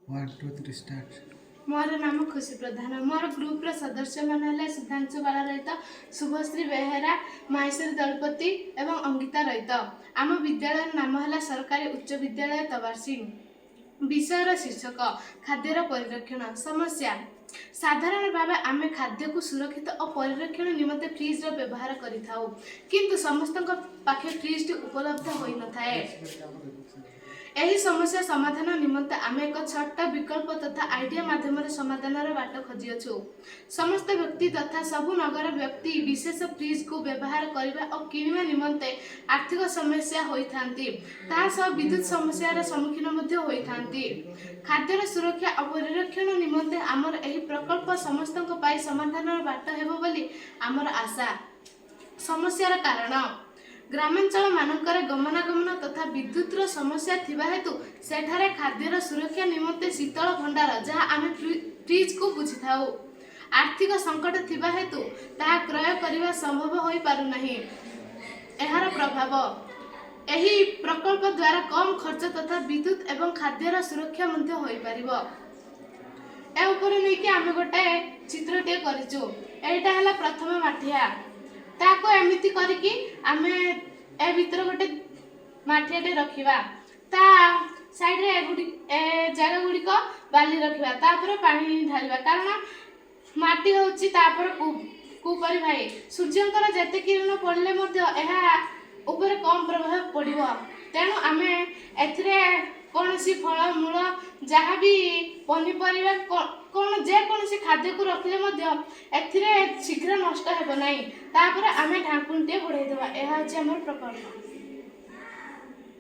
1 2 3 start. मोर नाम खुशी प्रधान। मोर group सदस्य मान सिद्धांशु बाला रईत, शुभश्री बेहेरा, माहेश्वरी दलपति एवं अंकिता रईत। आम विद्यालय नाम है सरकारी उच्च विद्यालय तबारसी। विषय शीर्षक खाद्यर परिरक्षण। समस्या साधारण भाव आम खाद्य को सुरक्षित और परिरक्षण निमंते फ्रिज व्यवहार करिथाउ, किंतु समस्त पाखे फ्रिज उपलब्ध होई न थाए। एही समस्या समाधान निमंते आम एक छटा विकल्प तथा आइडिया माध्यम समाधान बाट खोजिअछु। समस्त व्यक्ति तथा सबु नगर व्यक्ति विशेष फ्रिज को व्यवहार करने और किणवा निमंते आर्थिक समस्या होइथांती, ता सह विद्युत समस्या सम्मुखीन मध्य होइथांती। खाद्यर सुरक्षा और परिरक्षण निमंते आमर एही प्रकल्प समस्त पाई समाधान बाट हेबो बोली आमर आशा। समस्यार कारण ग्रामांचल मानकर गमनागमन तथा विद्युतर समस्या थिबा हेतु सेठारे खाद्यर सुरक्षा निमंते शीतल भंडार जहाँ आम फ्रिज को बुझी थाउ। आर्थिक संकट थिबा हेतु ताहा क्रय करने संभव हो पारु नहीं। एहार प्रभाव एही प्रकल्प द्वारा कम खर्च तथा विद्युत एवं खाद्यर सुरक्षा मध्य होई पारिबो। ए ऊपर नहीं कि आम गोटे चित्रटे करिचु। एटा हला प्रथम माठिया, ताको एमिति करिकी आमे ए भीतर गोटे माठियाटे रखिबा, ता साइड रे ए जगह गुड़िक बाली रखिबा, तापर पानी ढालिबा, कारण माटी होची तापर कुपरी भाई सूर्यंकर जेते किरण पड़ले मध्य एहा ऊपर कम प्रभाव पड़िबो। तेणु आमे एथिरे कौनसी फल मूल जहाँ भी पनीपरिया कौन जेकोसी खाद्य को रखिले मध्य एथिरे शीघ्र नष्ट हेबो नाही। तापर आमे ढांकुणटे बढ़ाई देबा। एहा होची हमर प्रकल्प।